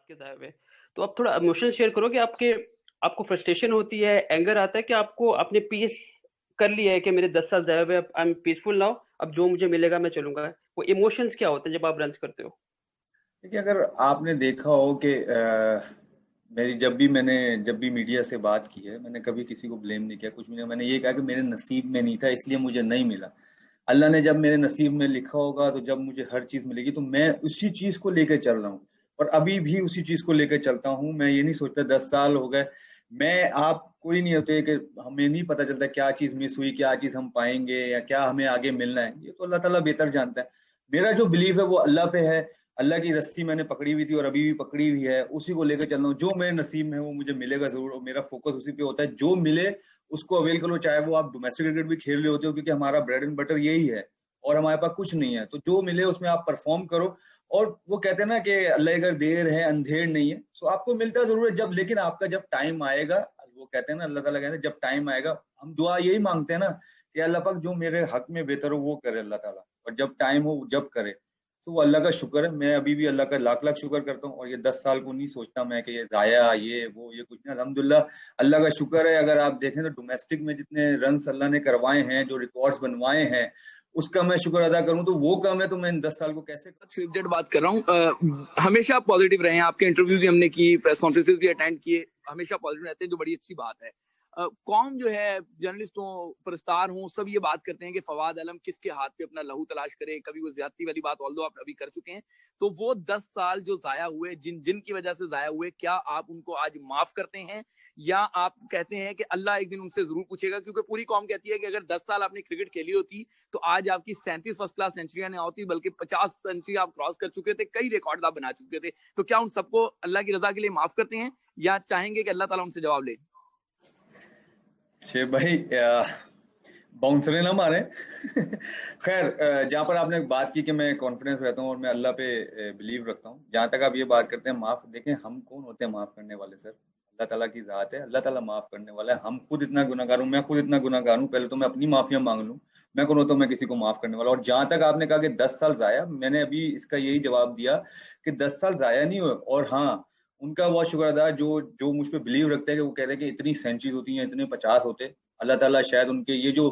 کے ضائع ہوئے. تو آپ تھوڑا ایموشن شیئر کرو کہ آپ کو فرسٹریشن ہوتی ہے, اینگر آتا ہے کہ آپ کو اپنے پیس کر لیا ہے کہ میرے 10 سال ضائع ہوئے, اب آئی ایم پیسفل ناؤ, اب جو مجھے ملے گا میں چلوں گا. وہ ایموشنز کیا ہوتے ہیں جب آپ رنس کرتے ہو؟ دیکھیے اگر آپ نے دیکھا ہو کہ میری جب بھی میڈیا سے بات کی ہے, میں نے کبھی کسی کو بلیم نہیں کیا, کچھ بھی نہیں. میں نے یہ کہا کہ میرے نصیب میں نہیں تھا اس لیے مجھے نہیں ملا. اللہ نے جب میرے نصیب میں لکھا ہوگا تو جب مجھے ہر چیز ملے گی تو میں اسی چیز کو لے کے چل رہا ہوں, اور ابھی بھی اسی چیز کو لے کے چلتا ہوں. میں یہ نہیں سوچتا 10 سال ہو گئے, آپ کوئی نہیں ہوتے کہ ہمیں نہیں پتا چلتا کیا چیز مس ہوئی, کیا چیز ہم پائیں گے یا کیا ہمیں آگے ملنا ہے. یہ تو اللہ تعالیٰ بہتر جانتا ہے. میرا جو بلیف ہے وہ اللہ پہ ہے. اللہ کی رسی میں نے پکڑی ہوئی تھی اور ابھی بھی پکڑی ہوئی ہے, اسی کو لے کے چل رہا ہوں. جو میرے نصیب میں ہے وہ مجھے ملے گا ضرور, اور میرا فوکس اسی پہ ہوتا ہے. جو ملے اس کو اویل کرو, چاہے وہ آپ ڈومیسٹک کرکٹ بھی کھیل رہے ہوتے ہو, کیونکہ ہمارا بریڈ اینڈ بٹر یہی ہے اور ہمارے پاس کچھ نہیں ہے. تو جو ملے اس میں آپ پرفارم کرو. اور وہ کہتے ہیں نا کہ اللہ اگر دیر ہے اندھیر نہیں ہے, سو آپ کو ملتا ضرور ہے جب, لیکن آپ کا جب ٹائم آئے گا, وہ کہتے ہیں نا اللہ تعالیٰ کہتے ہیں جب ٹائم آئے گا, ہم دعا یہی مانگتے ہیں نا کہ اللہ پاک جو میرے حق میں بہتر ہو وہ کرے اللہ تعالیٰ, اور جب ٹائم ہو جب کرے. تو وہ اللہ کا شکر ہے. میں ابھی بھی اللہ کا لاکھ لاکھ شکر کرتا ہوں, اور یہ 10 سال کو نہیں سوچتا میں کہ یہ ضائع یہ کچھ نہیں. الحمدللہ اللہ کا شکر ہے. اگر آپ دیکھیں تو ڈومیسٹک میں جتنے رنس اللہ نے کروائے ہیں, جو ریکارڈز بنوائے ہیں, اس کا میں شکر ادا کروں تو وہ کم ہے. تو میں ان 10 سال کو کیسے بات کر رہا ہوں. ہمیشہ پازیٹیو رہے ہیں, آپ کے انٹرویوز بھی ہم نے کی, پریس کانفرنسز بھی اٹینڈ کیے, ہمیشہ پازیٹیو رہتے ہیں, جو بڑی اچھی بات ہے. قوم جو ہے, جرنلسٹ ہوں, پرستار ہوں, سب یہ بات کرتے ہیں کہ فواد علم کس کے ہاتھ پہ اپنا لہو تلاش کرے. کبھی وہ زیادتی والی بات آلدو آپ ابھی کر چکے ہیں, تو وہ 10 سال جو ضائع ہوئے, جن کی وجہ سے ضائع ہوئے, کیا آپ ان کو آج معاف کرتے ہیں, یا آپ کہتے ہیں کہ اللہ ایک دن ان سے ضرور پوچھے گا؟ کیونکہ پوری قوم کہتی ہے کہ اگر 10 سال آپ نے کرکٹ کھیلی ہوتی تو آج آپ کی 37 فرسٹ کلاس سینچریاں نہیں ہوتی, بلکہ 50 سینچری آپ کراس کر چکے تھے, کئی ریکارڈ آپ بنا چکے تھے. تو کیا ان سب کو اللہ کی رضا کے لیے معاف کرتے ہیں, یا چاہیں گے کہ اللہ تعالیٰ ان سے جواب لے؟ شیخ بھائی باؤنسرے نہ مارے. خیر, جہاں پر آپ نے بات کی کہ میں کانفیڈنس رہتا ہوں اور میں اللہ پہ بلیو رکھتا ہوں, جہاں تک آپ یہ بات کرتے ہیں معاف, دیکھیں ہم کون ہوتے ہیں معاف کرنے والے؟ سر اللہ تعالیٰ کی ذات ہے, اللہ تعالیٰ معاف کرنے والا ہے. ہم خود اتنا گناہگار ہوں, میں خود اتنا گناہگار ہوں. پہلے تو میں اپنی معافیاں مانگ لوں, میں کون ہوتا ہوں میں کسی کو معاف کرنے والا. اور جہاں تک آپ نے کہا کہ 10 سال ضائع, میں نے ابھی اس کا یہی جواب دیا کہ 10 سال ضائع نہیں ہوئے. اور ہاں, ان کا بہت شکر ادا جو مجھ پہ بلیو رکھتے ہیں, کہ وہ کہتے ہیں کہ اتنی سینچریز ہوتی ہیں, اتنے 50 ہوتے. اللہ تعالیٰ شاید ان کے یہ جو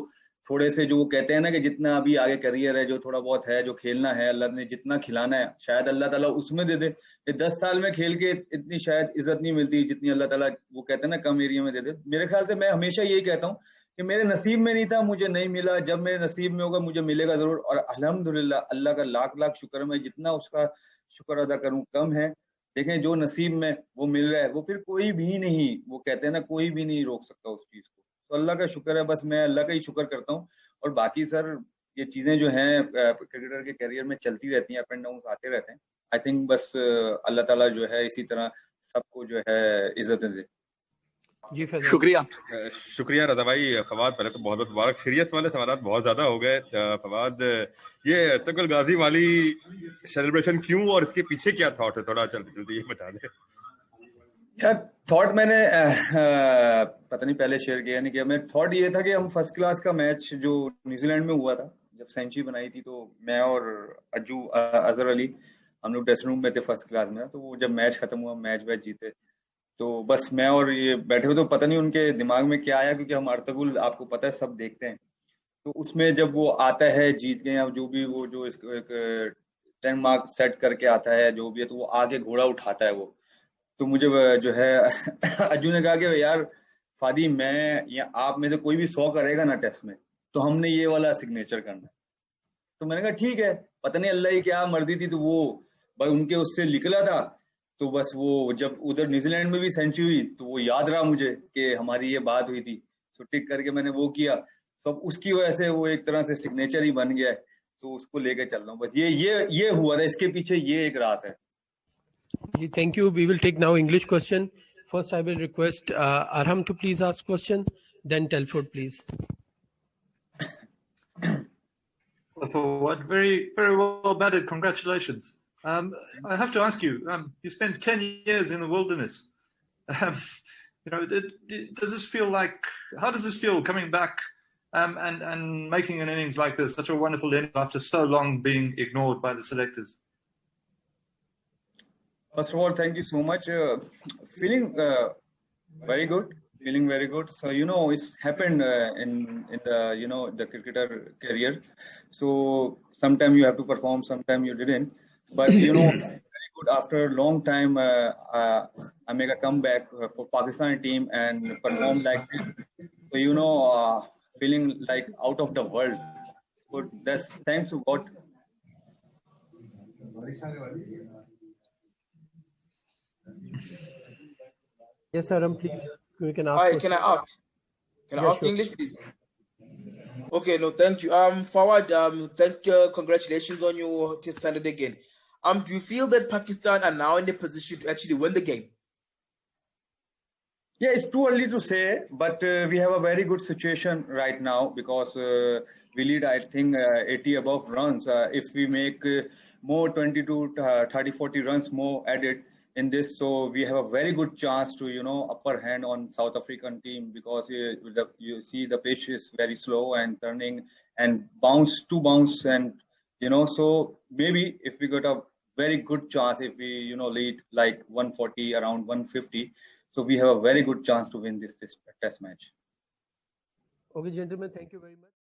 تھوڑے سے جو وہ کہتے ہیں نا کہ جتنا ابھی آگے کریئر ہے, جو تھوڑا بہت ہے, جو کھیلنا ہے, اللہ نے جتنا کھلانا ہے شاید اللہ تعالیٰ اس میں دے دے. یہ 10 سال میں کھیل کے اتنی شاید عزت نہیں ملتی جتنی اللہ تعالیٰ وہ کہتے ہیں نا کم ایریا میں دے دے. میرے خیال سے میں ہمیشہ یہی کہتا ہوں کہ میرے نصیب میں نہیں تھا, مجھے نہیں ملا. جب میرے نصیب میں ہوگا مجھے ملے گا ضرور. اور الحمدللہ اللہ کا لاکھ لاکھ شکر ہے, میں جتنا اس کا شکر ادا کروں کم ہے. دیکھیں جو نصیب میں وہ مل رہا ہے وہ پھر کوئی بھی نہیں, وہ کہتے ہیں نا کوئی بھی نہیں روک سکتا اس چیز کو. تو اللہ کا شکر ہے, بس میں اللہ کا ہی شکر کرتا ہوں. اور باقی سر یہ چیزیں جو ہیں کرکٹر کے کیریئر میں چلتی رہتی ہیں, اپ اینڈ ڈاؤنس آتے رہتے ہیں. آئی تھنک بس اللہ تعالیٰ جو ہے اسی طرح سب کو جو ہے عزتیں دے. جی شکریہ. شکریہ رضا بھائی. فواد پہلے تو بہت بہت مبارک. سیریس والے سوالات بہت زیادہ ہو گئے. فواد, یہ تقل غازی والی سیلیبریشن کیوں اور اس کے پیچھے کیا تھاٹ ہے, تھوڑا جلدی یہ بتا دیں. یار تھاٹ میں نے پتہ نہیں پہلے شیئر کیا نہیں کیا. میں تھاٹ یہ تھا کہ ہم فرسٹ کلاس کا میچ جو نیوزی لینڈ میں ہوا تھا, جب سینچری بنائی تھی, تو میں اور اظہر علی ہم لوگ ڈریسنگ روم میں تھے فرسٹ کلاس میں. تو وہ جب میچ ختم ہوا, میچ جیتے, تو بس میں اور یہ بیٹھے ہوئے, تو پتہ نہیں ان کے دماغ میں کیا آیا, کیونکہ ہم ارطغرل آپ کو پتہ ہے سب دیکھتے ہیں. تو اس میں جب وہ آتا ہے جیت گئے, یا جو بھی وہ جو ایک 10 مارک سیٹ کر کے آتا ہے جو بھی ہے, تو وہ آگے گھوڑا اٹھاتا ہے وہ. تو مجھے جو ہے اجو نے کہا کہ یار فادی, میں یا آپ میں سے کوئی بھی 100 کرے گا نا ٹیسٹ میں, تو ہم نے یہ والا سگنیچر کرنا ہے. تو میں نے کہا ٹھیک ہے, پتہ نہیں اللہ کی کیا مرضی تھی, تو وہ بھائی ان کے اس سے نکلا تھا. تو بس وہ جب ادھر نیوزی لینڈ میں بھی سینچری ہوئی, تو وہ یاد رہا مجھے کہ ہماری یہ بات ہوئی تھی. سو ٹک کر کے میں نے وہ کیا, سب اس کی وجہ سے وہ ایک طرح سے سگنیچر ہی بن گیا ہے. تو اس کو لے کے چل رہا ہوں. بس یہ ہوا تھا, اس کے پیچھے یہ ایک راز ہے. Thank you. We will take now English question. First, I will request Arham to please ask question. Then Telford, please. What very, very well batted. Congratulations. I have to ask you. You spent 10 years in the wilderness. Does this feel like? How does this feel coming back and making an innings like this? Such a wonderful innings after so long being ignored by the selectors. First of all, thank you so much. Feeling very good. Feeling very good. So it's happened in the the cricketer career. So sometimes you have to perform, sometimes you didn't. But very good. After a long time, I make a comeback for Pakistan team and perform like this. So feeling like out of the world. So that's thanks to God. Yes, Aram, please. You can ask. Hi, can I ask? Can I ask sure. English, please? Okay, no, thank you. Fawad, thank you. Congratulations on your test standard again. Do you feel that Pakistan are now in the position to actually win the game? Yeah, it's too early to say, but we have a very good situation right now because we lead, I think, 80 above runs. If we make more 20 to 30, 40 runs more added in this, so we have a very good chance to, upper hand on South African team because you see the pitch is very slow and turning and bounce and, so maybe if we got a very good chance, if we, lead like 140, around 150, so we have a very good chance to win this test match. Okay, gentlemen, thank you very much.